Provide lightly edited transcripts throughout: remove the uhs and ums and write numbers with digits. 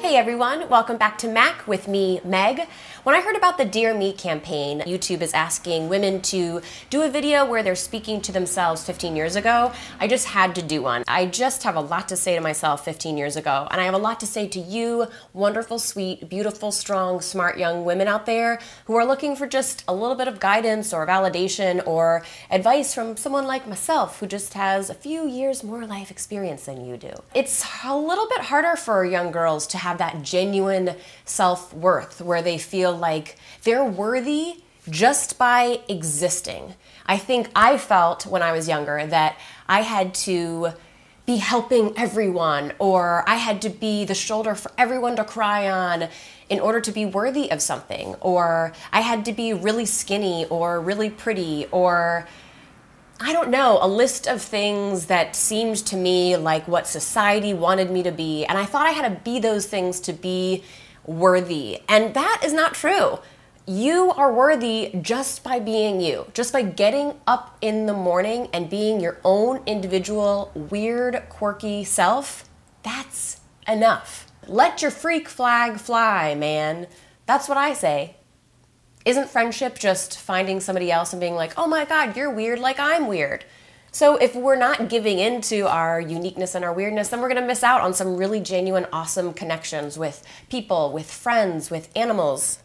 Hey everyone, welcome back to Mac with me, Meg. When I heard about the Dear Me campaign, YouTube is asking women to do a video where they're speaking to themselves 15 years ago, I just had to do one. I just have a lot to say to myself 15 years ago, and I have a lot to say to you, wonderful, sweet, beautiful, strong, smart young women out there who are looking for just a little bit of guidance or validation or advice from someone like myself who just has a few years more life experience than you do. It's a little bit harder for young girls to have that genuine self-worth where they feel like they're worthy just by existing. I think I felt when I was younger that I had to be helping everyone, or I had to be the shoulder for everyone to cry on in order to be worthy of something, or I had to be really skinny or really pretty, or I don't know, a list of things that seemed to me like what society wanted me to be, and I thought I had to be those things to be worthy, and that is not true. You are worthy just by being you, just by getting up in the morning and being your own individual, weird, quirky self. That's enough. Let your freak flag fly, man. That's what I say. Isn't friendship just finding somebody else and being like, oh my God, you're weird like I'm weird? So if we're not giving into our uniqueness and our weirdness, then we're gonna miss out on some really genuine, awesome connections with people, with friends, with animals.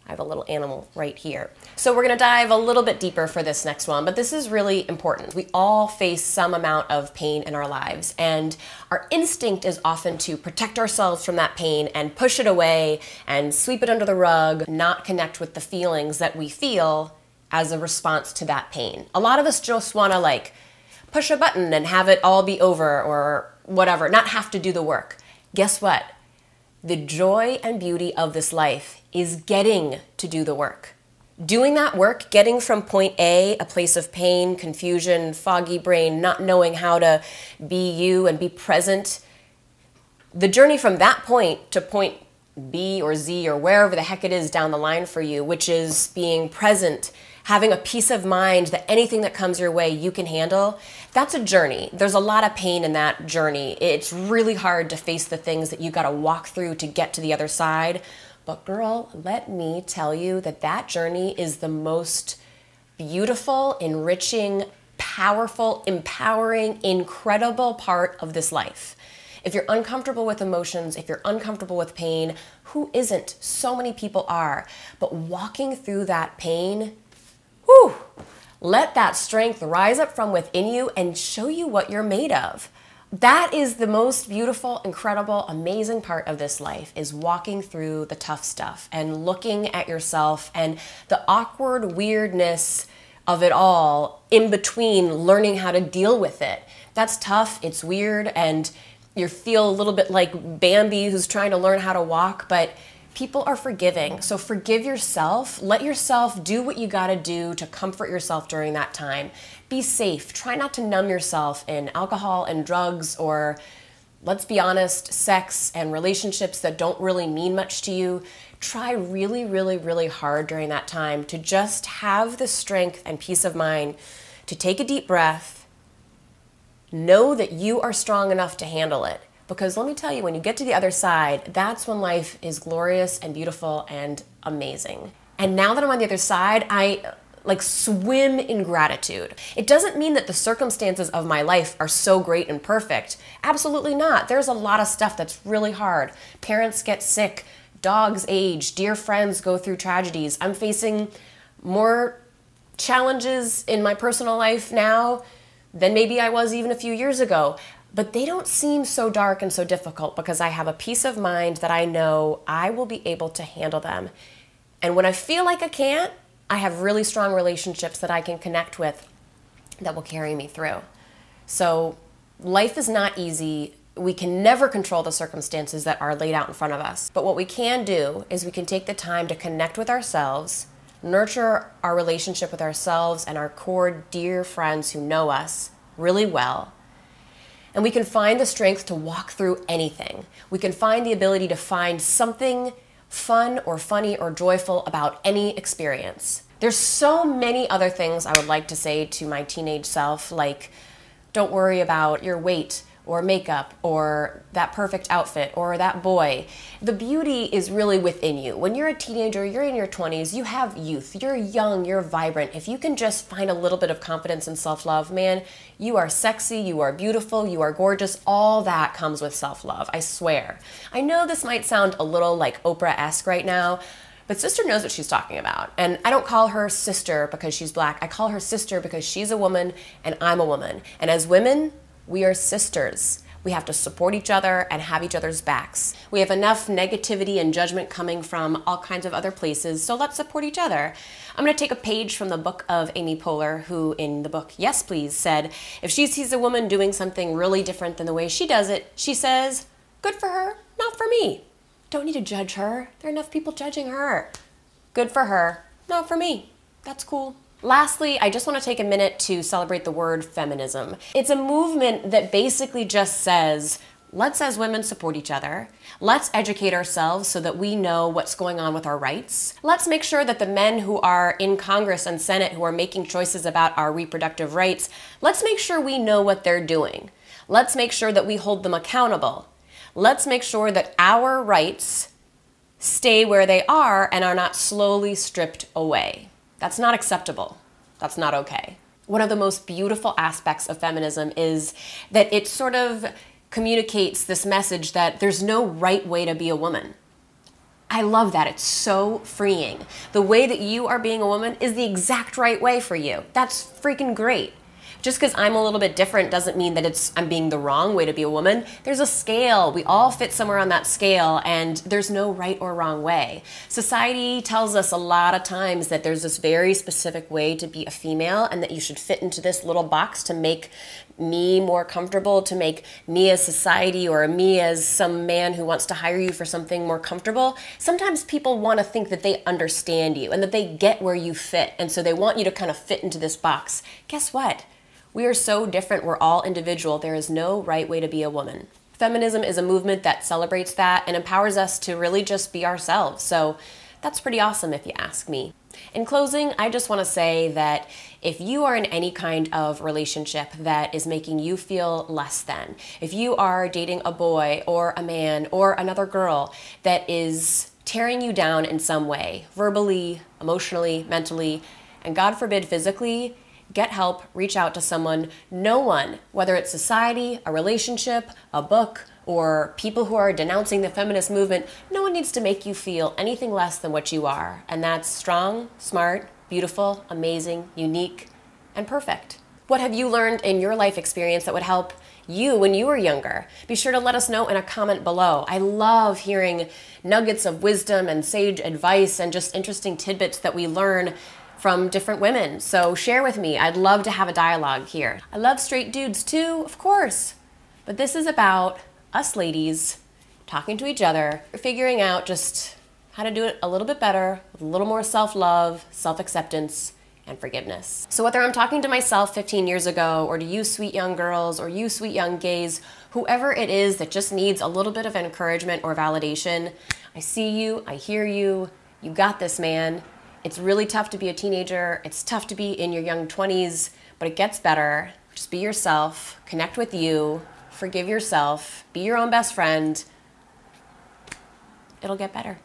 I have a little animal right here. So we're gonna dive a little bit deeper for this next one, but this is really important. We all face some amount of pain in our lives, and our instinct is often to protect ourselves from that pain and push it away and sweep it under the rug, not connect with the feelings that we feel as a response to that pain. A lot of us just wanna like push a button and have it all be over or whatever, not have to do the work. Guess what? The joy and beauty of this life is getting to do the work. Doing that work, getting from point A, a place of pain, confusion, foggy brain, not knowing how to be you and be present. The journey from that point to point B or Z or wherever the heck it is down the line for you, which is being present, having a peace of mind that anything that comes your way you can handle, that's a journey. There's a lot of pain in that journey. It's really hard to face the things that you gotta walk through to get to the other side. But girl, let me tell you that that journey is the most beautiful, enriching, powerful, empowering, incredible part of this life. If you're uncomfortable with emotions, if you're uncomfortable with pain, who isn't? So many people are. But walking through that pain, whew, let that strength rise up from within you and show you what you're made of. That is the most beautiful, incredible, amazing part of this life, is walking through the tough stuff and looking at yourself and the awkward weirdness of it all in between, learning how to deal with it. That's tough, it's weird, and you feel a little bit like Bambi who's trying to learn how to walk, but people are forgiving. So forgive yourself. Let yourself do what you gotta do to comfort yourself during that time. Be safe. Try not to numb yourself in alcohol and drugs, or, let's be honest, sex and relationships that don't really mean much to you. Try really, really, really hard during that time to just have the strength and peace of mind to take a deep breath, know that you are strong enough to handle it. Because let me tell you, when you get to the other side, that's when life is glorious and beautiful and amazing. And now that I'm on the other side, I like swim in gratitude. It doesn't mean that the circumstances of my life are so great and perfect. Absolutely not. There's a lot of stuff that's really hard. Parents get sick, dogs age, dear friends go through tragedies. I'm facing more challenges in my personal life now than maybe I was even a few years ago. But they don't seem so dark and so difficult because I have a peace of mind that I know I will be able to handle them. And when I feel like I can't, I have really strong relationships that I can connect with that will carry me through. So life is not easy. We can never control the circumstances that are laid out in front of us. But what we can do is we can take the time to connect with ourselves, nurture our relationship with ourselves and our core dear friends who know us really well. And we can find the strength to walk through anything. We can find the ability to find something fun or funny or joyful about any experience. There's so many other things I would like to say to my teenage self, like, don't worry about your weight or makeup or that perfect outfit or that boy. The beauty is really within you. When you're a teenager, you're in your 20s, you have youth, you're young, you're vibrant. If you can just find a little bit of confidence and self-love, man, you are sexy, you are beautiful, you are gorgeous. All that comes with self-love, I swear. I know this might sound a little like Oprah-esque right now, but sister knows what she's talking about. And I don't call her sister because she's black. I call her sister because she's a woman and I'm a woman. And as women, we are sisters. We have to support each other and have each other's backs. We have enough negativity and judgment coming from all kinds of other places, so let's support each other. I'm gonna take a page from the book of Amy Poehler, who in the book Yes Please said, if she sees a woman doing something really different than the way she does it, she says, good for her, not for me. Don't need to judge her. There are enough people judging her. Good for her, not for me. That's cool. Lastly, I just want to take a minute to celebrate the word feminism. It's a movement that basically just says, let's as women support each other. Let's educate ourselves so that we know what's going on with our rights. Let's make sure that the men who are in Congress and Senate who are making choices about our reproductive rights, let's make sure we know what they're doing. Let's make sure that we hold them accountable. Let's make sure that our rights stay where they are and are not slowly stripped away. That's not acceptable. That's not okay. One of the most beautiful aspects of feminism is that it sort of communicates this message that there's no right way to be a woman. I love that. It's so freeing. The way that you are being a woman is the exact right way for you. That's freaking great. Just because I'm a little bit different doesn't mean that I'm being the wrong way to be a woman. There's a scale. We all fit somewhere on that scale, and there's no right or wrong way. Society tells us a lot of times that there's this very specific way to be a female and that you should fit into this little box to make me more comfortable, to make me as society or me as some man who wants to hire you for something more comfortable. Sometimes people want to think that they understand you and that they get where you fit, and so they want you to kind of fit into this box. Guess what? We are so different. We're all individual. There is no right way to be a woman. Feminism is a movement that celebrates that and empowers us to really just be ourselves. So that's pretty awesome if you ask me. In closing, I just want to say that if you are in any kind of relationship that is making you feel less than, if you are dating a boy or a man or another girl that is tearing you down in some way, verbally, emotionally, mentally, and God forbid physically, get help, reach out to someone. No one, whether it's society, a relationship, a book, or people who are denouncing the feminist movement, no one needs to make you feel anything less than what you are. And that's strong, smart, beautiful, amazing, unique, and perfect. What have you learned in your life experience that would help you when you were younger? Be sure to let us know in a comment below. I love hearing nuggets of wisdom and sage advice and just interesting tidbits that we learn from different women. So share with me. I'd love to have a dialogue here. I love straight dudes too, of course. But this is about us ladies talking to each other, figuring out just how to do it a little bit better with a little more self-love, self-acceptance, and forgiveness. So whether I'm talking to myself 15 years ago or to you sweet young girls or you sweet young gays, whoever it is that just needs a little bit of encouragement or validation, I see you, I hear you, you got this, man. It's really tough to be a teenager. It's tough to be in your young 20s, but it gets better. Just be yourself, connect with you, forgive yourself, be your own best friend. It'll get better.